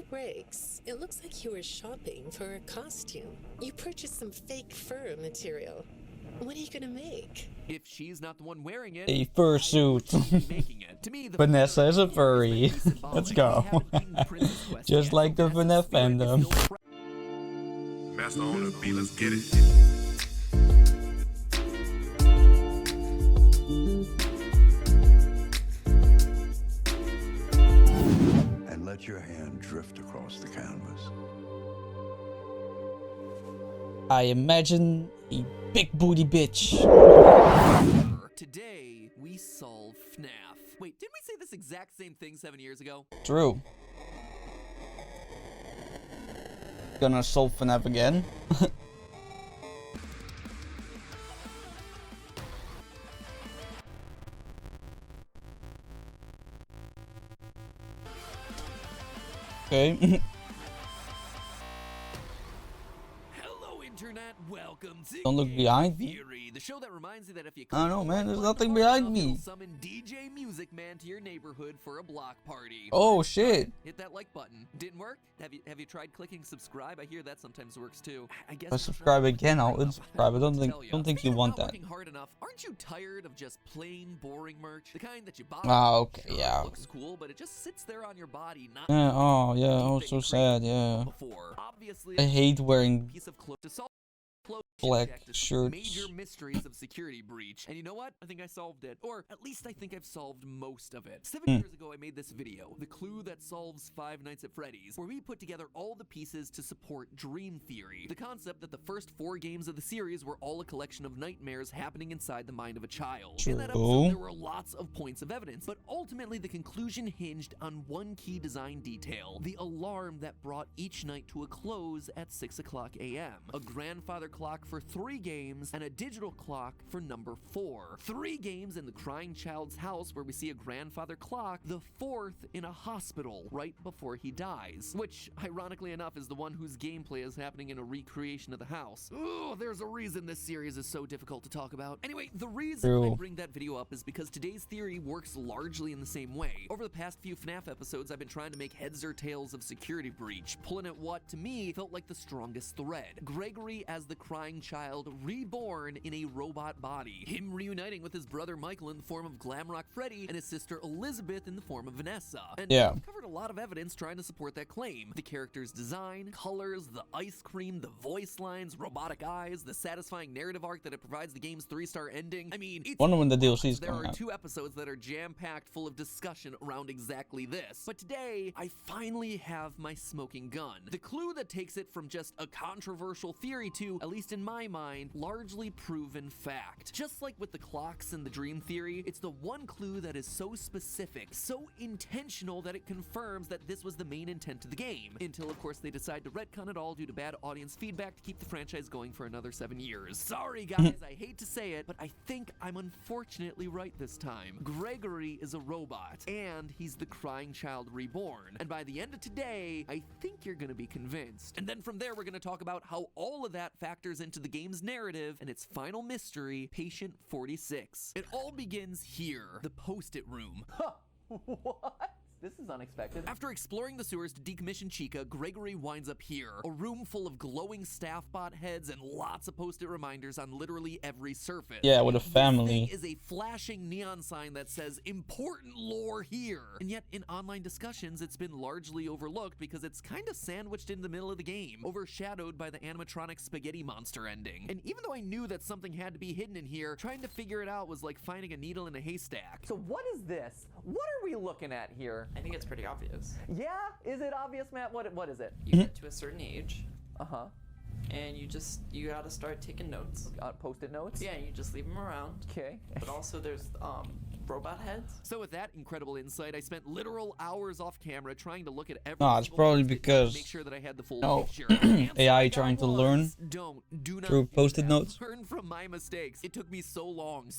breaks, it looks like you were shopping for a costume. You purchased some fake fur material. What are you gonna make? If she's not the one wearing it, A fursuit. making it. To me, the Vanessa is a furry. Let's go. Just like the FNAF fandom. Master on the beat, let's get it. And let your hand drift across the canvas. I imagine a big booty bitch. Today, we solve FNAF. Wait, didn't we say this exact same thing 7 years ago? True. Gonna solve FNAF again. Okay. Hello, Internet. Welcome to Don't look behind me. Theory, the show that reminds you that if you I don't know, man. There's nothing behind me. summon DJ Music Man to your neighborhood for a block party. Oh shit. Hit that like button. Didn't work? Have you tried clicking subscribe? I hear that sometimes works too. I guess I'll subscribe again. I'll unsubscribe. I don't think you want that. Working hard enough. Aren't you tired of just plain boring merch? The kind that you buy. Ah, okay, sure, yeah. It looks cool, but it just sits there on your body, not. Yeah. Oh yeah. Oh, so sad. Yeah. Before. Obviously, I hate wearing piece of clothes to solve black major shirts. mysteries of security breach. And you know what? I think I solved it. Or at least I think I've solved most of it. 7 years ago, I made this video, The Clue That Solves Five Nights at Freddy's, where we put together all the pieces to support dream theory. The concept that the first 4 games of the series were all a collection of nightmares happening inside the mind of a child. In that episode, there were lots of points of evidence, but ultimately the conclusion hinged on one key design detail, the alarm that brought each night to a close at 6 o'clock a.m. A grandfather clock for 3 games and a digital clock for number 4. 3 games in the crying child's house where we see a grandfather clock, the 4th in a hospital right before he dies, which ironically enough is the one whose gameplay is happening in a recreation of the house. Ooh, there's a reason this series is so difficult to talk about. Anyway, the reason I bring that video up is because today's theory works largely in the same way. Over the past few FNAF episodes, I've been trying to make heads or tails of security breach, pulling at what to me felt like the strongest thread. Gregory as the crying child reborn in a robot body. Him reuniting with his brother Michael in the form of Glamrock Freddy and his sister Elizabeth in the form of Vanessa. And I've covered a lot of evidence trying to support that claim. The character's design, colors, the ice cream, the voice lines, robotic eyes, the satisfying narrative arc that it provides the game's 3-star ending. I mean, wonder when the DLC's there coming are out. 2 episodes that are jam-packed full of discussion around exactly this. But today, I finally have my smoking gun. The clue that takes it from just a controversial theory to, at least in my mind, largely proven fact. Just like with the clocks and the dream theory, it's the one clue that is so specific, so intentional that it confirms that this was the main intent of the game. Until, of course, they decide to retcon it all due to bad audience feedback to keep the franchise going for another 7 years. Sorry, guys, I hate to say it, but I think I'm unfortunately right this time. Gregory is a robot, and he's the crying child reborn. And by the end of today, I think you're gonna be convinced. And then from there, we're gonna talk about how all of that factors into the game's narrative and its final mystery, Patient 46. It all begins here, the post-it room. Huh, what? This is unexpected. After exploring the sewers to decommission Chica, Gregory winds up here. A room full of glowing staff bot heads and lots of post-it reminders on literally every surface. Yeah, with a family. This thing is a flashing neon sign that says, important lore here. And yet, in online discussions, it's been largely overlooked because it's kind of sandwiched in the middle of the game, overshadowed by the animatronic spaghetti monster ending. And even though I knew that something had to be hidden in here, trying to figure it out was like finding a needle in a haystack. So what is this? What are we looking at here? I think it's pretty obvious. Yeah? Is it obvious, Matt? What is it? You get to a certain age, Uh-huh. and you gotta start taking notes. Post-it notes? Yeah, you just leave them around. Okay. But also there's robot heads. So with that incredible insight, I spent literal hours off camera trying to look at every No, it's probably because make sure that I had the full picture. AI trying to learn do not through post-it notes. learn from my mistakes. It took me so long,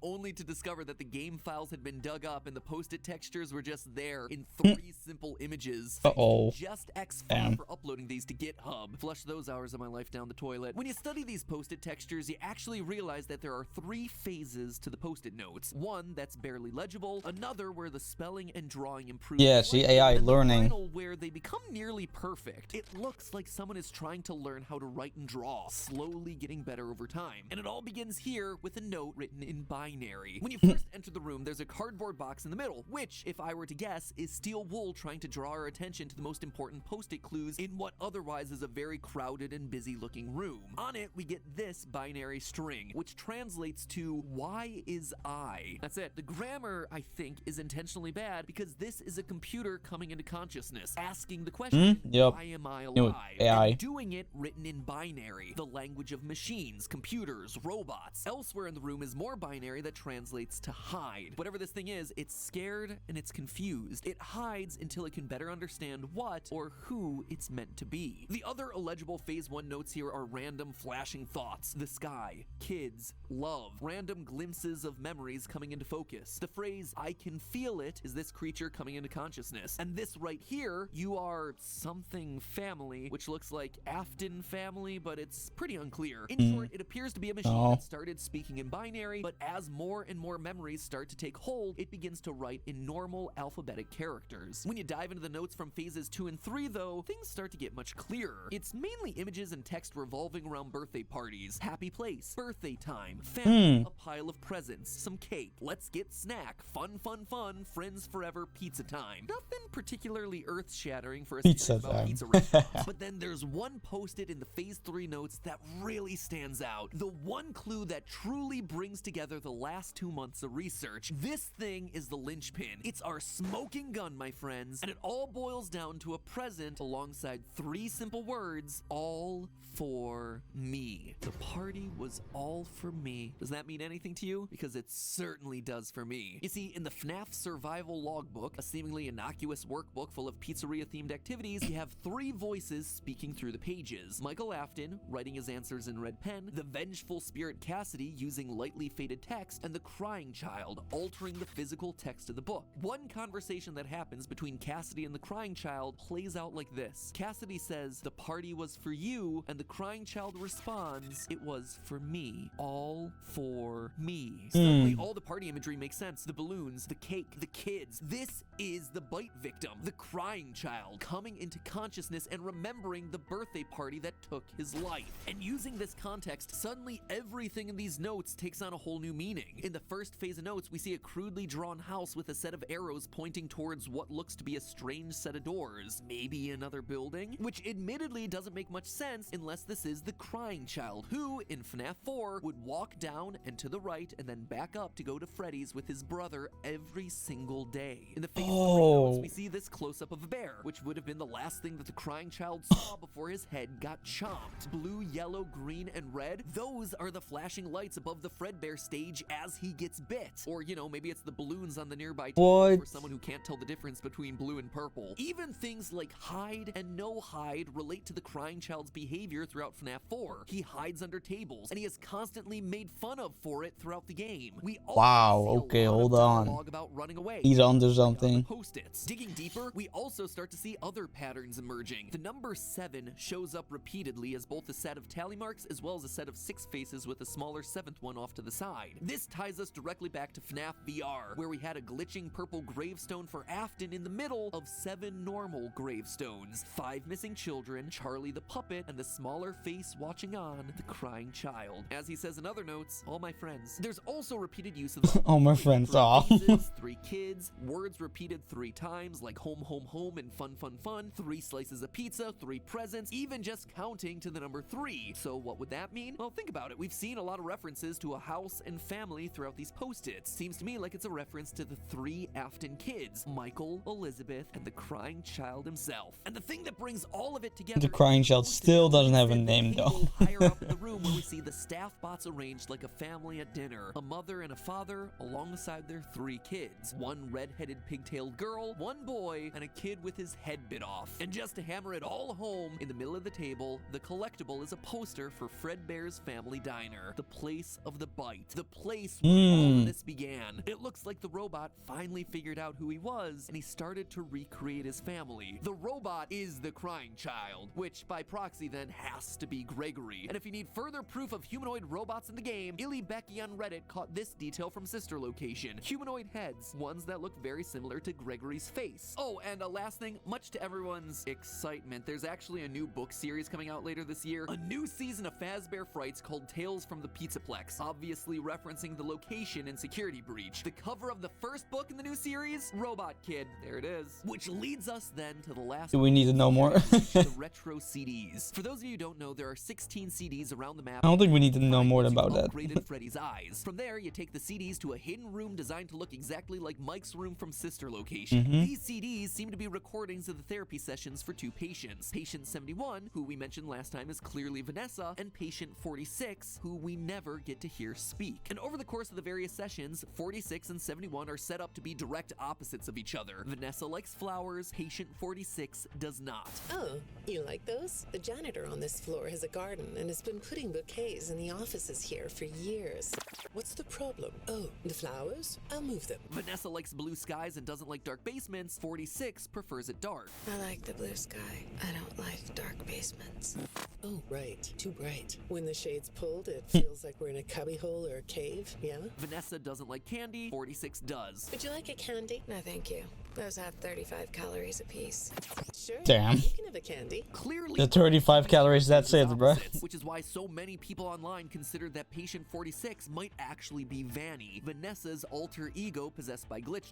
only to discover that the game files had been dug up and the post-it textures were just there in 3 simple images. Uh-oh. Just X Damn. for uploading these to GitHub. Flush those hours of my life down the toilet. When you study these post-it textures, you actually realize that there are 3 phases to the post-it notes. One that's barely legible, another where the spelling and drawing improve. Yeah, see, slightly, AI and the learning. final where they become nearly perfect. It looks like someone is trying to learn how to write and draw, slowly getting better over time. And it all begins here with a note written in binary. When you first enter the room, there's a cardboard box in the middle, which, if I were to guess, is steel wool trying to draw our attention to the most important post-it clues in what otherwise is a very crowded and busy looking room. On it, we get this binary string, which translates to "why is I?" That's it. The grammar, I think, is intentionally bad because this is a computer coming into consciousness, asking the question, Yep. why am I Knew it. alive? AI. And doing it written in binary, the language of machines, computers, robots. Elsewhere in the room is more binary that translates to hide. Whatever this thing is, it's scared and it's confused. It hides until it can better understand what or who it's meant to be. The other illegible phase 1 notes here are random flashing thoughts, the sky, kids, love, random glimpses of memories coming into focus. The phrase, "I can feel it," is this creature coming into consciousness. And this right here, "you are something family," which looks like Afton family, but it's pretty unclear. In short, it appears to be a machine that started speaking in binary, but as more and more memories start to take hold, it begins to write in normal alphabetic characters. When you dive into the notes from phases 2 and 3, though, things start to get much clearer. It's mainly images and text revolving around birthday parties, happy place, birthday time, family, a pile of presents, some cake, let's get snack, fun, fun, fun, friends forever, pizza time. Nothing particularly earth-shattering for a Pizza series about time. pizza restaurants. But then there's one post-it in the phase 3 notes that really stands out. The one clue that truly brings together the last 2 months of research. This thing is the linchpin. It's our smoking gun, my friends, and it all boils down to a present alongside 3 simple words, all for me. The party was all for me. Does that mean anything to you? Because it certainly does for me. You see, in the FNAF survival logbook, a seemingly innocuous workbook full of pizzeria-themed activities, you have 3 voices speaking through the pages. Michael Afton, writing his answers in red pen, the vengeful spirit Cassidy, using lightly faded text, and the crying child, altering the physical text of the book. One conversation that happens between Cassidy and the crying child plays out like this. Cassidy says, "The party was for you," and the crying child responds, "It was for me. All for me." Suddenly, all the party imagery makes sense. The balloons, the cake, the kids. This is the bite victim, the crying child, coming into consciousness and remembering the birthday party that took his life. And using this context, suddenly everything in these notes takes on a whole new meaning. In the first phase of notes, we see a crudely drawn house with a set of arrows pointing towards what looks to be a strange set of doors. Maybe another building? Which admittedly doesn't make much sense unless this is the crying child, who, in FNAF 4, would walk down and to the right and then back up to go to Freddy's with his brother every single day. In the phase 3 notes, we see this close-up of a bear, which would have been the last thing that the crying child saw before his head got chomped. Blue, yellow, green, and red, those are the flashing lights above the Fredbear stage as he gets bit. Or, you know, maybe it's the balloons on the nearby table for someone who can't tell the difference between blue and purple. Even things like hide and no hide relate to the crying child's behavior throughout FNAF 4. He hides under tables, and he is constantly made fun of for it throughout the game. We also see a lot of dialogue about running away. He's onto something. Post-its. Digging deeper, we also start to see other patterns emerging. The number 7 shows up repeatedly as both a set of tally marks as well as a set of 6 faces with a smaller 7th one off to the side. This ties us directly back to FNAF VR, where we had a glitching purple gravestone for Afton in the middle of 7 normal gravestones. 5 missing children, Charlie the puppet, and the smaller face watching on, the crying child. As he says in other notes, all my friends. There's also repeated use of the all my friends, aw. 3 kids, words repeated 3 times like home, home, home, and fun, fun, fun, 3 slices of pizza, 3 presents, even just counting to the number 3. So what would that mean? Well, think about it. We've seen a lot of references to a house and family throughout these post-its. Seems to me like it's a reference to the 3 Afton kids, Michael, Elizabeth, and the crying child himself. And the thing that brings all of it together, The crying child still doesn't have a name though. higher up in the room where we see the staff bots arranged like a family at dinner, a mother and a father alongside their 3 kids, 1 red-headed pigtailed girl, 1 boy, and a kid with his head bit off. And just to hammer it all home, in the middle of the table, the collectible is a poster for Fredbear's Family Diner, the place of the bite, the place where all of this began. It looks like the robot finally figured out who he was, and he started to recreate his family. The robot is the crying child, which by proxy then has to be Gregory. And if you need further proof of humanoid robots in the game, Illy Becky on Reddit caught this detail female from sister location, humanoid heads, ones that look very similar to Gregory's face. Oh, and a last thing, much to everyone's excitement, there's actually a new book series coming out later this year, a new season of Fazbear Frights called Tales from the Pizzaplex, obviously referencing the location and security breach. The cover of the first book in the new series, Robot Kid, there it is. Which leads us then to the last. Do we need to know more? The retro CDs. For those of you who don't know, there are 16 CDs around the map. I don't think we need to know more about that. Upgraded Freddy's eyes. From there, you take the CDs to a hidden room designed to look exactly like Mike's room from sister location. These CDs seem to be recordings of the therapy sessions for two patients. Patient 71, who we mentioned last time is clearly Vanessa, and patient 46, who we never get to hear speak. And over the course of the various sessions, 46 and 71 are set up to be direct opposites of each other. Vanessa likes flowers, patient 46 does not. Oh, you like those? The janitor on this floor has a garden and has been putting bouquets in the offices here for years. What's the problem? Oh, the flowers? I'll move them. Vanessa likes blue skies and doesn't like dark basements. 46 prefers it dark. I like the blue sky. I don't like dark basements. Oh, right. Too bright. When the shades pulled, it feels like we're in a cubbyhole or a cave, yeah? Vanessa doesn't like candy. 46 does. Would you like a candy? No, thank you. Those have 35 calories apiece. Sure. Damn. You can have a candy. Clearly, The 35 calories, that's it, bro. Which is why so many people online considered that patient 46 might actually be Vanny, Vanessa's alter ego possessed by Glitch.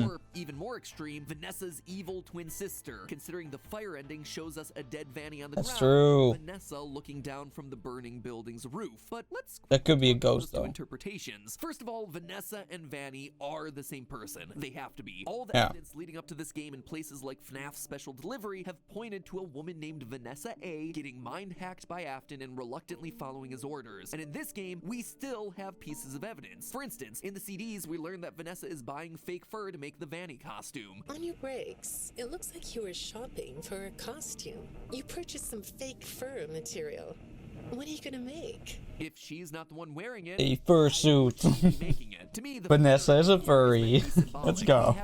Or, even more extreme, Vanessa's evil twin sister, considering the fire ending shows us a dead Vanny on the That's ground, true. Vanessa looking down from the burning building's roof. But let's That could be a those ghost, two though. interpretations. First of all, Vanessa and Vanny are the same person. They have to be. All the Yeah. evidence leading up to this game in places like FNAF Special Delivery have pointed to a woman named Vanessa A getting mind hacked by Afton and reluctantly following his orders. And in this game, we still have pieces of evidence. For instance, in the CDs, we learn that Vanessa is buying fake fur to make the Vanny costume. On your breaks, it looks like you were shopping for a costume. You purchased some fake fur material. What are you gonna make? If she's not the one wearing it, A fursuit. she's making it. To me, the Vanessa is a furry. Let's go.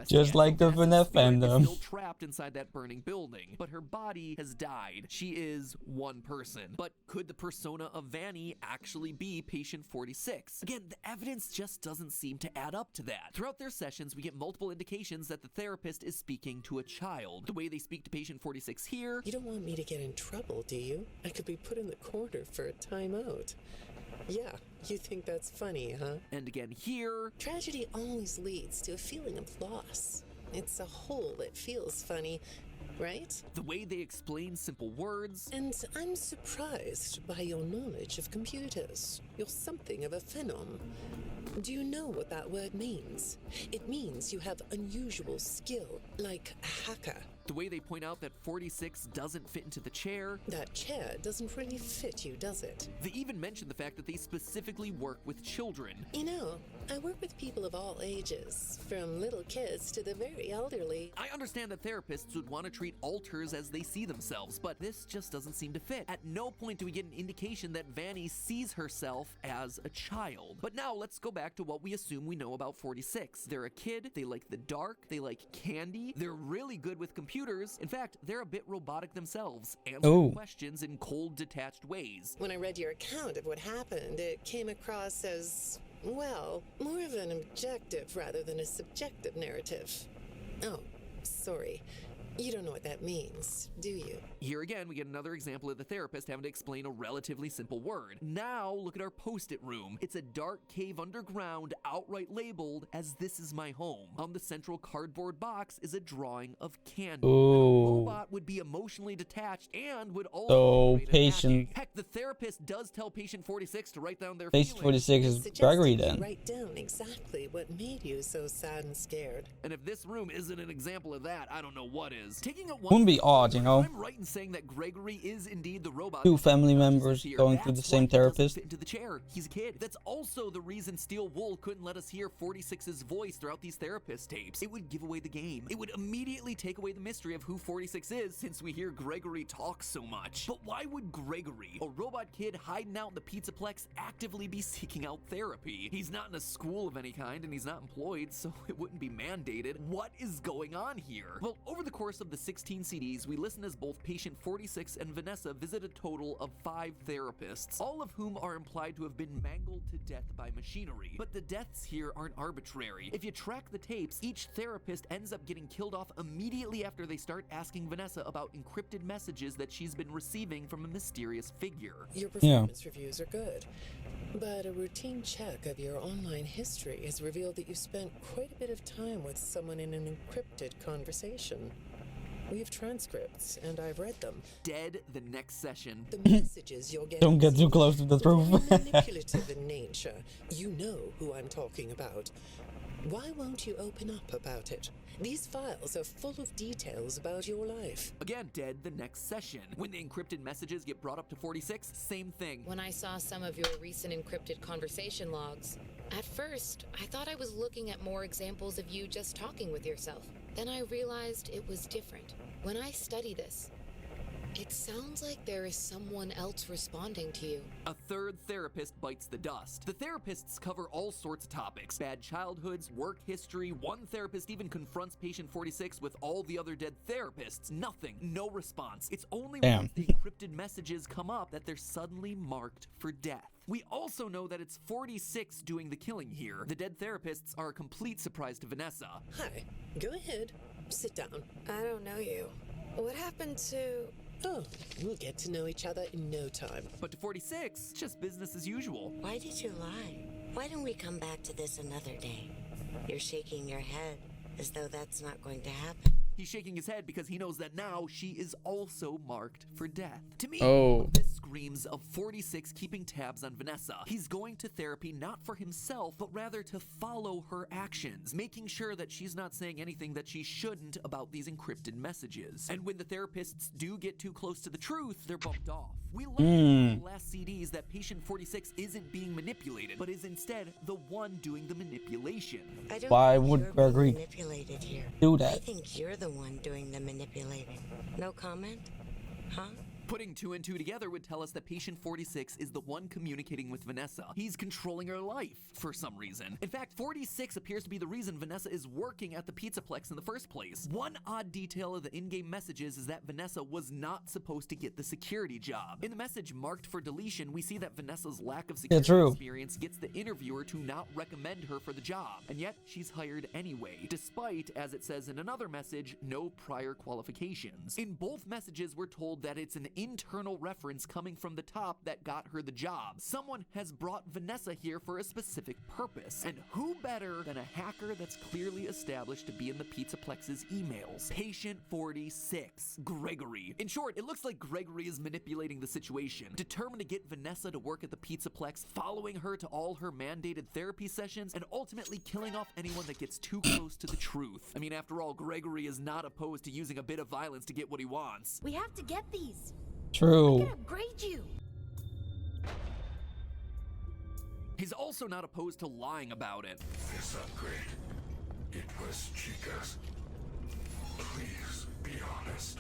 Just like the FNAF fandom. Still trapped inside that burning building, but her body has died. She is one person. But could the persona of Vanny actually be patient 46? Again, the evidence just doesn't seem to add up to that. Throughout their sessions, we get multiple indications that the therapist is speaking to a child. The way they speak to patient 46 here, You don't want me to get in trouble, do you? I could be put in the corner for a timeout. Yeah, you think that's funny, huh? and again here, Tragedy always leads to a feeling of loss. It's a hole that feels funny, right? the way they explain simple words, And I'm surprised by your knowledge of computers. You're something of a phenom. Do you know what that word means? It means you have unusual skill, like a hacker. the way they point out that 46 doesn't fit into the chair. That chair doesn't really fit you, does it? They even mention the fact that they specifically work with children. You know, I work with people of all ages, from little kids to the very elderly. I understand that therapists would want to treat alters as they see themselves, but this just doesn't seem to fit. At no point do we get an indication that Vanny sees herself as a child. But now let's go back to what we assume we know about 46. They're a kid, they like the dark, they like candy, they're really good with computers. In fact, they're a bit robotic themselves, answering questions in cold, detached ways. When I read your account of what happened, it came across as, well, more of an objective rather than a subjective narrative. Oh, sorry. You don't know what that means, do you? Here again, we get another example of the therapist having to explain a relatively simple word. Now, look at our post-it room. It's a dark cave underground, outright labeled as "This is my home." On the central cardboard box is a drawing of candy. Ooh. A robot would be emotionally detached and would also So generate a patient. hacking. Heck, the therapist does tell patient 46 to write down their Patient feelings. 46 is Suggested Gregory you then. write down exactly what made you so sad and scared. And if this room isn't an example of that, I don't know what is. Taking it one Wouldn't be odd, you know? I'm right in saying that Gregory is indeed the robot. Two family members Here. going through the That's same why he doesn't therapist. fit into the chair. He's a kid. That's also the reason Steel Wool couldn't let us hear 46's voice throughout these therapist tapes. It would give away the game. It would immediately take away the mystery of who 46 is, since we hear Gregory talk so much. But why would Gregory, a robot kid hiding out in the Pizzaplex, actively be seeking out therapy? He's not in a school of any kind, and he's not employed, so it wouldn't be mandated. What is going on here? Well, over the course course of the 16 CDs, we listen as both patient 46 and Vanessa visit a total of 5 therapists, all of whom are implied to have been mangled to death by machinery. But the deaths here aren't arbitrary. If you track the tapes, each therapist ends up getting killed off immediately after they start asking Vanessa about encrypted messages that she's been receiving from a mysterious figure. Your performance reviews are good, but a routine check of your online history has revealed that you spent quite a bit of time with someone in an encrypted conversation. We have transcripts, and I've read them. Dead the next session. The messages you're getting Don't get too close to the truth. are manipulative in nature. You know who I'm talking about. Why won't you open up about it? These files are full of details about your life. Again, dead the next session. When the encrypted messages get brought up to 46, same thing. When I saw some of your recent encrypted conversation logs, at first, I thought I was looking at more examples of you just talking with yourself. Then I realized it was different. When I study this, it sounds like there is someone else responding to you. A third therapist bites the dust. The therapists cover all sorts of topics. Bad childhoods, work history. One therapist even confronts patient 46 with all the other dead therapists. Nothing. No response. It's only once the encrypted messages come up that they're suddenly marked for death. We also know that it's 46 doing the killing here. The dead therapists are a complete surprise to Vanessa. Hi, go ahead. Sit down. I don't know you. What happened to... Oh, we'll get to know each other in no time. But to 46, it's just business as usual. Why did you lie? Why don't we come back to this another day? You're shaking your head as though that's not going to happen. He's shaking his head because he knows that now she is also marked for death. To me, this screams of 46 keeping tabs on Vanessa. He's going to therapy not for himself, but rather to follow her actions, making sure that she's not saying anything that she shouldn't about these encrypted messages. And when the therapists do get too close to the truth, they're bumped off. We learned in the last CDs that patient 46 isn't being manipulated, but is instead the one doing the manipulation. I don't Why think would you're Gregory being manipulated here. do I that? think you're the one doing the manipulating. No comment? Huh? Putting 2 and 2 together would tell us that patient 46 is the one communicating with Vanessa. He's controlling her life for some reason. In fact, 46 appears to be the reason Vanessa is working at the Pizzaplex in the first place. One odd detail of the in-game messages is that Vanessa was not supposed to get the security job. In the message marked for deletion, we see that Vanessa's lack of security experience gets the interviewer to not recommend her for the job. And yet, she's hired anyway, despite, as it says in another message, no prior qualifications. In both messages, we're told that it's an internal reference coming from the top that got her the job. Someone has brought Vanessa here for a specific purpose. And who better than a hacker that's clearly established to be in the Pizzaplex's emails? Patient 46, Gregory. In short, it looks like Gregory is manipulating the situation, determined to get Vanessa to work at the Pizzaplex, following her to all her mandated therapy sessions, and ultimately killing off anyone that gets too close to the truth. I mean, after all, Gregory is not opposed to using a bit of violence to get what he wants. We have to get these. True. I can upgrade you. He's also not opposed to lying about it. This upgrade, it was Chica's. Please be honest.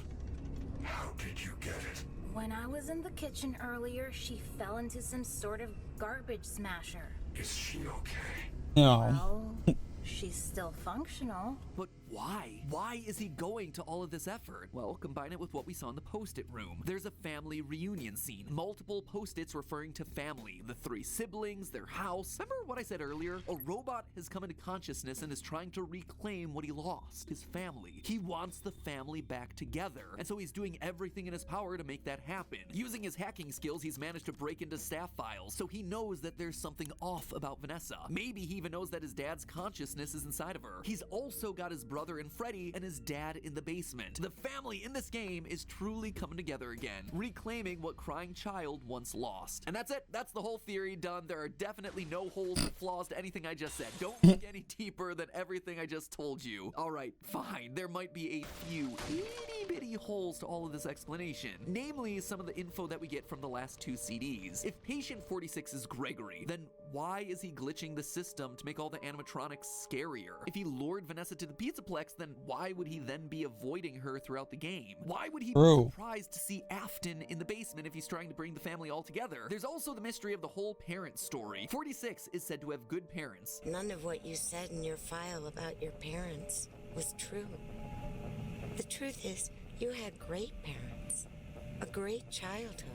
How did you get it? When I was in the kitchen earlier, she fell into some sort of garbage smasher. Is she okay? No. Well, she's still functional. But why? Why is he going to all of this effort? Well, combine it with what we saw in the post-it room. There's a family reunion scene. Multiple post-its referring to family, the 3 siblings, their house. Remember what I said earlier? A robot has come into consciousness and is trying to reclaim what he lost, his family. He wants the family back together, and so he's doing everything in his power to make that happen. Using his hacking skills, he's managed to break into staff files, so he knows that there's something off about Vanessa. Maybe he even knows that his dad's consciousness is inside of her. He's also got his brother and Freddy and his dad in the basement. The family in this game is truly coming together again, reclaiming what Crying Child once lost. And that's it. That's the whole theory done. There are definitely no holes or flaws to anything I just said. Don't look any deeper than everything I just told you. All right, fine. There might be a few itty-bitty holes to all of this explanation, namely some of the info that we get from the last 2 CDs. If patient 46 is Gregory, then why is he glitching the system to make all the animatronics scarier? If he lured Vanessa to the Pizzaplex, then why would he then be avoiding her throughout the game? Why would he be surprised to see Afton in the basement if he's trying to bring the family all together? There's also the mystery of the whole parent story. 46 is said to have good parents. None of what you said in your file about your parents was true. The truth is, you had great parents. A great childhood.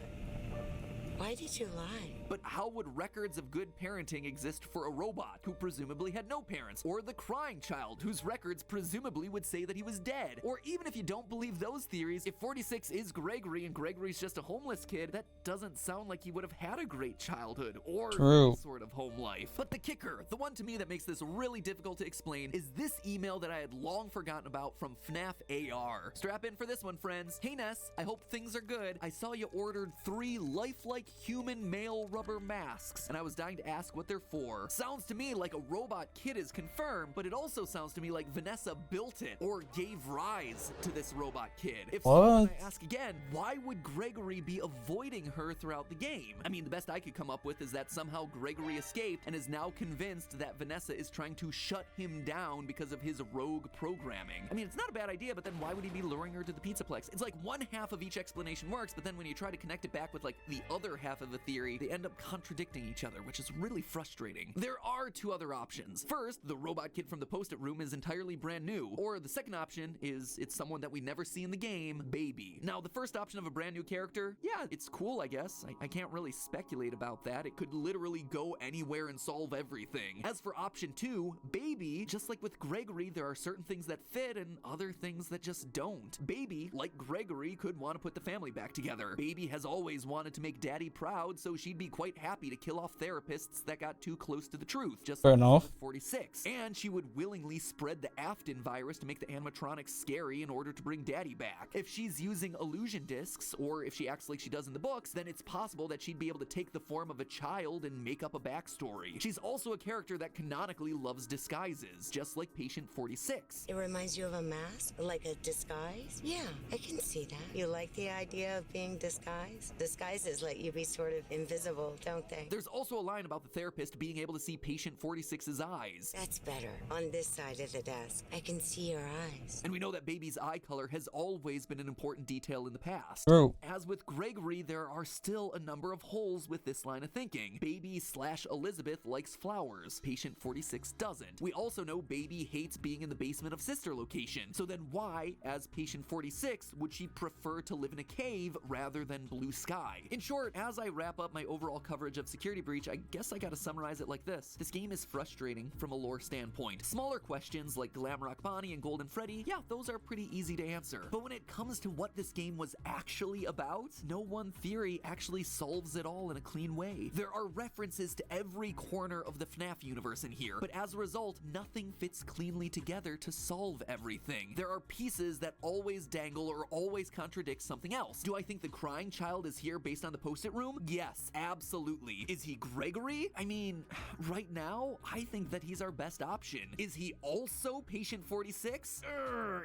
Why did you lie? But how would records of good parenting exist for a robot who presumably had no parents? Or the crying child whose records presumably would say that he was dead? Or even if you don't believe those theories, if 46 is Gregory and Gregory's just a homeless kid, that doesn't sound like he would have had a great childhood or any sort of home life. But the kicker, the one to me that makes this really difficult to explain, is this email that I had long forgotten about from FNAF AR. Strap in for this one, friends. Hey Ness, I hope things are good. I saw you ordered 3 lifelike human male rubber masks, and I was dying to ask what they're for. Sounds to me like a robot kid is confirmed, but it also sounds to me like Vanessa built it or gave rise to this robot kid. If so, I ask again, why would Gregory be avoiding her throughout the game? I mean, the best I could come up with is that somehow Gregory escaped and is now convinced that Vanessa is trying to shut him down because of his rogue programming. I mean, it's not a bad idea, but then why would he be luring her to the Pizzaplex? It's like one half of each explanation works, but then when you try to connect it back with like the other half of the theory, they end up contradicting each other, which is really frustrating. There are 2 other options. First, the robot kid from the post-it room is entirely brand new, or the second option is it's someone that we never see in the game, Baby. Now, the first option of a brand new character, yeah, it's cool, I guess. I can't really speculate about that. It could literally go anywhere and solve everything. As for option 2, Baby, just like with Gregory, there are certain things that fit and other things that just don't. Baby, like Gregory, could want to put the family back together. Baby has always wanted to make Daddy proud, so she'd be quite happy to kill off therapists that got too close to the truth, just Fair like enough. 46. And she would willingly spread the Afton virus to make the animatronics scary in order to bring Daddy back. If she's using illusion discs, or if she acts like she does in the books, then it's possible that she'd be able to take the form of a child and make up a backstory. She's also a character that canonically loves disguises, just like Patient 46. It reminds you of a mask? Like a disguise? Yeah, I can see that. You like the idea of being disguised? Disguises let you be sort of invisible, don't they? There's also a line about the therapist being able to see Patient 46's eyes. That's better. On this side of the desk, I can see your eyes. And we know that Baby's eye color has always been an important detail in the past. True. As with Gregory, there are still a number of holes with this line of thinking. Baby/Elizabeth likes flowers. Patient 46 doesn't. We also know Baby hates being in the basement of Sister Location. So then why, as Patient 46, would she prefer to live in a cave rather than blue sky? In short, as I wrap up my overall coverage of Security Breach, I guess I gotta summarize it like this. This game is frustrating from a lore standpoint. Smaller questions like Glamrock Bonnie and Golden Freddy, yeah, those are pretty easy to answer. But when it comes to what this game was actually about, no one theory actually solves it all in a clean way. There are references to every corner of the FNAF universe in here, but as a result, nothing fits cleanly together to solve everything. There are pieces that always dangle or always contradict something else. Do I think the crying child is here based on the post-it room? Yes, absolutely. Is he Gregory? I mean, right now, I think that he's our best option. Is he also Patient 46?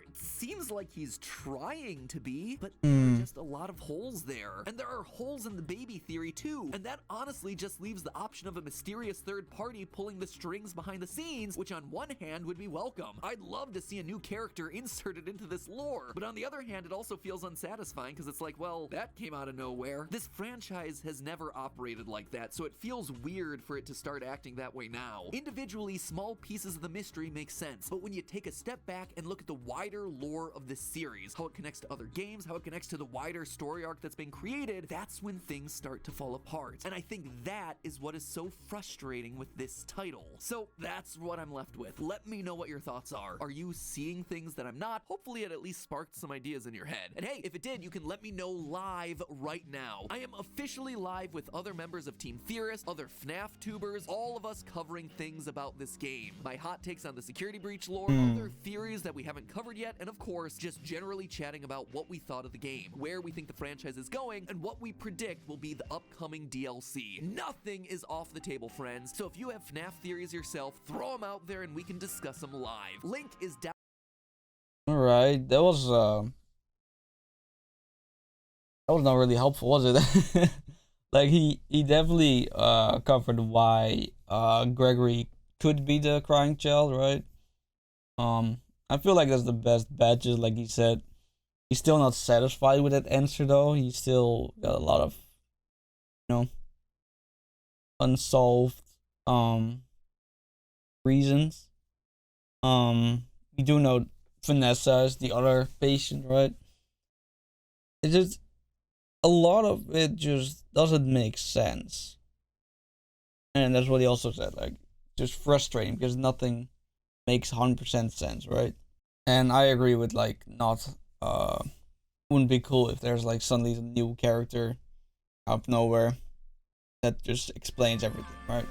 It seems like he's trying to be, but there are just a lot of holes there. And there are holes in the Baby theory too. And that honestly just leaves the option of a mysterious third party pulling the strings behind the scenes, which on one hand would be welcome. I'd love to see a new character inserted into this lore. But on the other hand, it also feels unsatisfying because it's like, well, that came out of nowhere. This franchise has never operated like that, so it feels weird for it to start acting that way now. Individually, small pieces of the mystery make sense, but when you take a step back and look at the wider lore of this series, how it connects to other games, how it connects to the wider story arc that's been created, that's when things start to fall apart. And I think that is what is so frustrating with this title. So that's what I'm left with. Let me know what your thoughts are. Are you seeing things that I'm not? Hopefully it at least sparked some ideas in your head. And hey, if it did, you can let me know live right now. I am officially live with other members of Team Theorist, other FNAF tubers, all of us covering things about this game. My hot takes on the Security Breach lore, other theories that we haven't covered yet, and of course, just generally chatting about what we thought of the game, where we think the franchise is going, and what we predict will be the upcoming DLC. Nothing is off the table, friends, so if you have FNAF theories yourself, throw them out there and we can discuss them live. Link is down. Alright, that was not really helpful, was it? Like he definitely covered why Gregory could be the crying child, right? I feel like that's the best bet, just like he said. He's still not satisfied with that answer though. He's still got a lot of, you know, unsolved reasons. We do know Vanessa is the other patient, right? It's just a lot of it just doesn't make sense. And that's what he also said, like, just frustrating because nothing makes 100% sense, right? And I agree with, like, not, wouldn't be cool if there's, like, suddenly a new character out of nowhere that just explains everything, right?